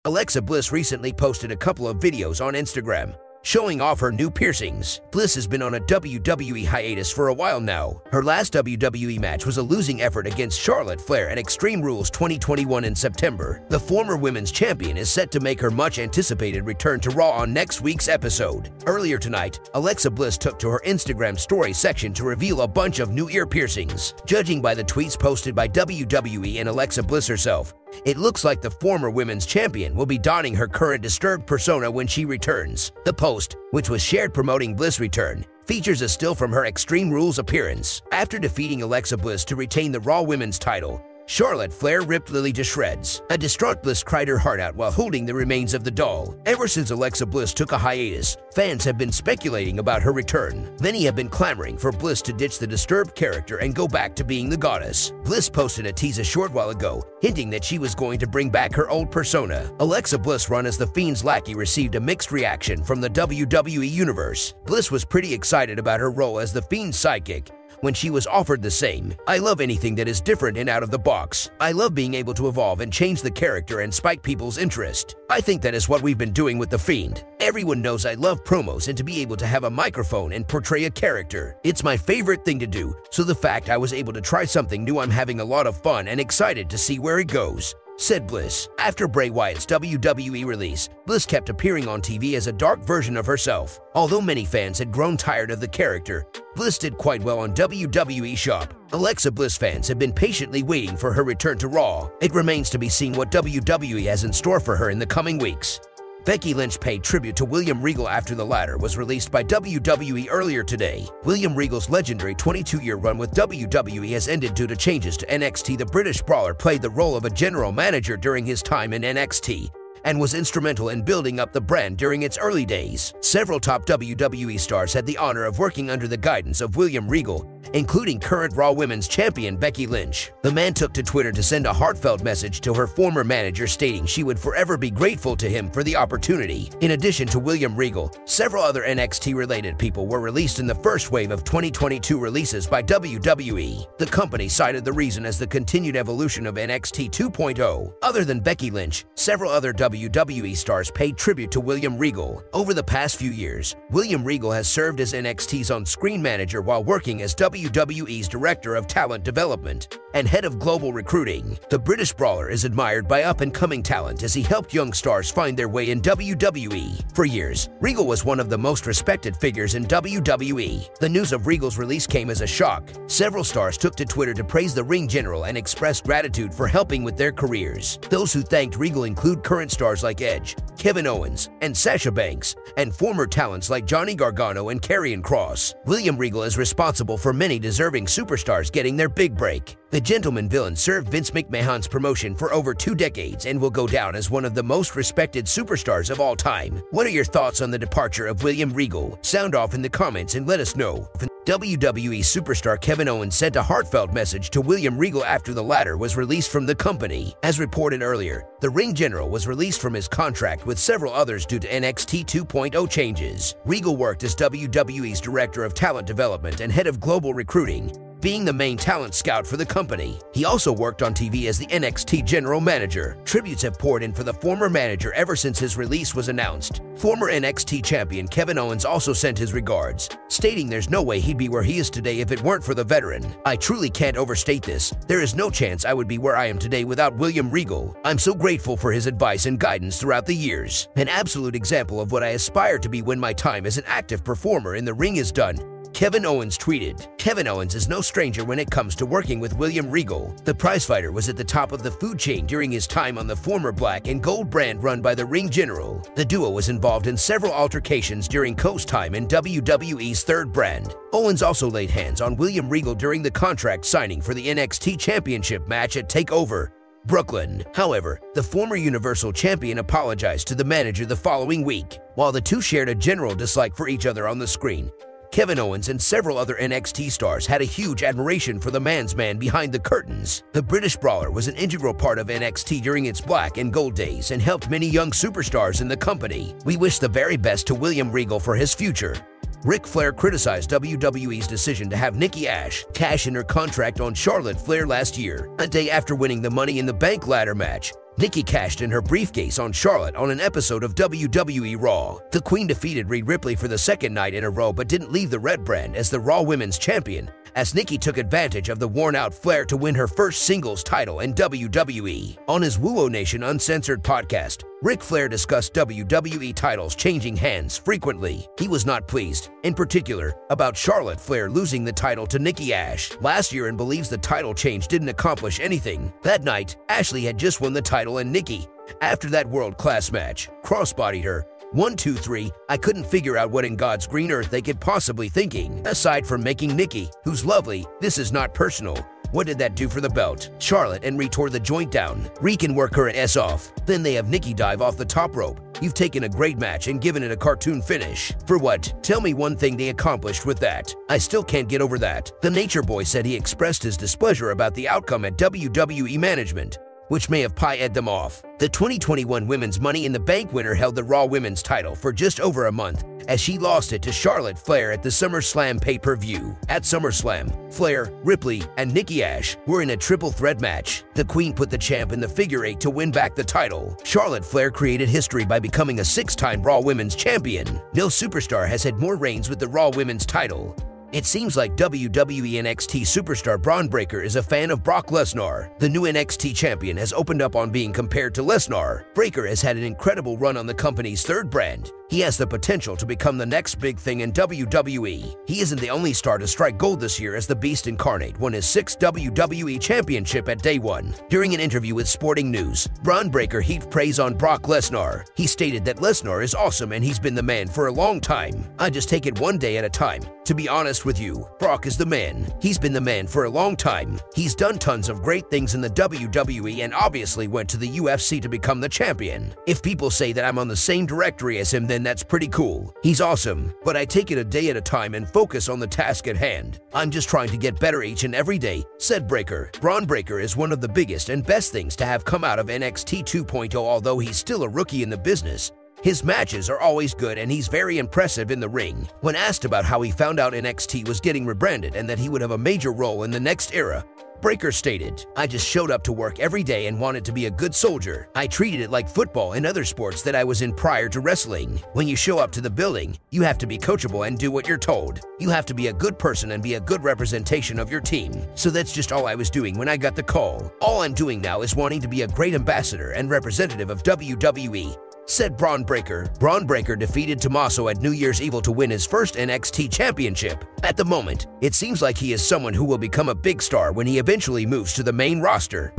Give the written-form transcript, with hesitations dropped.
Alexa Bliss recently posted a couple of videos on Instagram showing off her new piercings. Bliss has been on a WWE hiatus for a while now. Her last WWE match was a losing effort against Charlotte Flair at Extreme Rules 2021 in September. The former women's champion is set to make her much-anticipated return to Raw on next week's episode. Earlier tonight, Alexa Bliss took to her Instagram story section to reveal a bunch of new ear piercings. Judging by the tweets posted by WWE and Alexa Bliss herself, it looks like the former women's champion will be donning her current disturbed persona when she returns. The post, which was shared promoting Bliss' return, features a still from her Extreme Rules appearance. After defeating Alexa Bliss to retain the Raw Women's title, Charlotte Flair ripped Lily to shreds. A distraught Bliss cried her heart out while holding the remains of the doll. Ever since Alexa Bliss took a hiatus, fans have been speculating about her return. Many have been clamoring for Bliss to ditch the disturbed character and go back to being the goddess. Bliss posted a tease a short while ago, hinting that she was going to bring back her old persona. Alexa Bliss' run as The Fiend's lackey received a mixed reaction from the WWE Universe. Bliss was pretty excited about her role as The Fiend's sidekick when she was offered the same. "I love anything that is different and out of the box. I love being able to evolve and change the character and spike people's interest. I think that is what we've been doing with The Fiend. Everyone knows I love promos and to be able to have a microphone and portray a character. It's my favorite thing to do, so the fact I was able to try something new, I'm having a lot of fun and excited to see where it goes," said Bliss. After Bray Wyatt's WWE release, Bliss kept appearing on TV as a dark version of herself. Although many fans had grown tired of the character, Bliss did quite well on WWE Shop. Alexa Bliss fans have been patiently waiting for her return to Raw. It remains to be seen what WWE has in store for her in the coming weeks. Becky Lynch paid tribute to William Regal after the latter was released by WWE earlier today. William Regal's legendary 22-year run with WWE has ended due to changes to NXT. The British brawler played the role of a general manager during his time in NXT and was instrumental in building up the brand during its early days. Several top WWE stars had the honor of working under the guidance of William Regal, including current Raw Women's Champion Becky Lynch. The man took to Twitter to send a heartfelt message to her former manager, stating she would forever be grateful to him for the opportunity. In addition to William Regal, several other NXT-related people were released in the first wave of 2022 releases by WWE. The company cited the reason as the continued evolution of NXT 2.0. Other than Becky Lynch, several other WWE stars paid tribute to William Regal. Over the past few years, William Regal has served as NXT's on-screen manager while working as WWE's Director of Talent Development and Head of Global Recruiting. The British brawler is admired by up-and-coming talent as he helped young stars find their way in WWE. For years, Regal was one of the most respected figures in WWE. The news of Regal's release came as a shock. Several stars took to Twitter to praise the ring general and express gratitude for helping with their careers. Those who thanked Regal include current stars like Edge, Kevin Owens, and Sasha Banks, and former talents like Johnny Gargano and Karrion Kross. William Regal is responsible for many deserving superstars getting their big break. The gentleman villain served Vince McMahon's promotion for over 2 decades and will go down as one of the most respected superstars of all time. What are your thoughts on the departure of William Regal? Sound off in the comments and let us know. WWE superstar Kevin Owens sent a heartfelt message to William Regal after the latter was released from the company. As reported earlier, the ring general was released from his contract with several others due to NXT 2.0 changes. Regal worked as WWE's Director of Talent Development and Head of Global Recruiting, being the main talent scout for the company. He also worked on TV as the NXT General Manager. Tributes have poured in for the former manager ever since his release was announced. Former NXT champion Kevin Owens also sent his regards, stating there's no way he'd be where he is today if it weren't for the veteran. "I truly can't overstate this. There is no chance I would be where I am today without William Regal. I'm so grateful for his advice and guidance throughout the years. An absolute example of what I aspire to be when my time as an active performer in the ring is done," Kevin Owens tweeted. Kevin Owens is no stranger when it comes to working with William Regal. The prizefighter was at the top of the food chain during his time on the former black and gold brand run by the Ring General. The duo was involved in several altercations during Co's time in WWE's third brand. Owens also laid hands on William Regal during the contract signing for the NXT Championship match at TakeOver Brooklyn. However, the former Universal Champion apologized to the manager the following week. While the two shared a general dislike for each other on the screen, Kevin Owens and several other NXT stars had a huge admiration for the man's man behind the curtains. The British brawler was an integral part of NXT during its black and gold days and helped many young superstars in the company. We wish the very best to William Regal for his future. Ric Flair criticized WWE's decision to have Nikki Ash cash in her contract on Charlotte Flair last year. A day after winning the Money in the Bank ladder match, Nikki cashed in her briefcase on Charlotte on an episode of WWE Raw. The Queen defeated Rhea Ripley for the second night in a row but didn't leave the red brand as the Raw Women's Champion, as Nikki took advantage of the worn-out Flair to win her first singles title in WWE. On his Woo Nation Uncensored podcast, Ric Flair discussed WWE titles changing hands frequently. He was not pleased, in particular, about Charlotte Flair losing the title to Nikki Ash last year and believes the title change didn't accomplish anything. That night, Ashley had just won the title and Nikki, after that world-class match, crossbodied her. 1, 2, 3, I couldn't figure out what in God's green earth they could possibly thinking. Aside from making Nikki, who's lovely, this is not personal. What did that do for the belt? Charlotte and Rhea tore the joint down. Rhea can work her ass off. Then they have Nikki dive off the top rope. You've taken a great match and given it a cartoon finish. For what? Tell me one thing they accomplished with that. I still can't get over that. The Nature Boy said he expressed his displeasure about the outcome at WWE management, which may have pie-ed them off. The 2021 Women's Money in the Bank winner held the Raw Women's title for just over a month, as she lost it to Charlotte Flair at the SummerSlam pay-per-view. At SummerSlam, Flair, Ripley, and Nikki Ash were in a triple threat match. The Queen put the champ in the figure 8 to win back the title. Charlotte Flair created history by becoming a 6-time Raw Women's Champion. No superstar has had more reigns with the Raw Women's title. It seems like WWE NXT superstar Braun Breaker is a fan of Brock Lesnar. The new NXT champion has opened up on being compared to Lesnar. Breaker has had an incredible run on the company's third brand. He has the potential to become the next big thing in WWE. He isn't the only star to strike gold this year, as the Beast Incarnate won his 6th WWE Championship at Day 1. During an interview with Sporting News, Braun Breaker heaped praise on Brock Lesnar. He stated that Lesnar is awesome and he's been the man for a long time. I just take it one day at a time. To be honest with you, Brock is the man. He's been the man for a long time. He's done tons of great things in the WWE and obviously went to the UFC to become the champion. If people say that I'm on the same directory as him, then that's pretty cool. He's awesome, but I take it a day at a time and focus on the task at hand. I'm just trying to get better each and every day, said Breaker. Braun Breaker is one of the biggest and best things to have come out of NXT 2.0, although he's still a rookie in the business. His matches are always good and he's very impressive in the ring. When asked about how he found out NXT was getting rebranded and that he would have a major role in the next era, Breaker stated, I just showed up to work every day and wanted to be a good soldier. I treated it like football and other sports that I was in prior to wrestling. When you show up to the building, you have to be coachable and do what you're told. You have to be a good person and be a good representation of your team. So that's just all I was doing when I got the call. All I'm doing now is wanting to be a great ambassador and representative of WWE, said Braun Breaker. Braun Breaker defeated Tommaso at New Year's Evil to win his first NXT championship. At the moment, it seems like he is someone who will become a big star when he eventually moves to the main roster.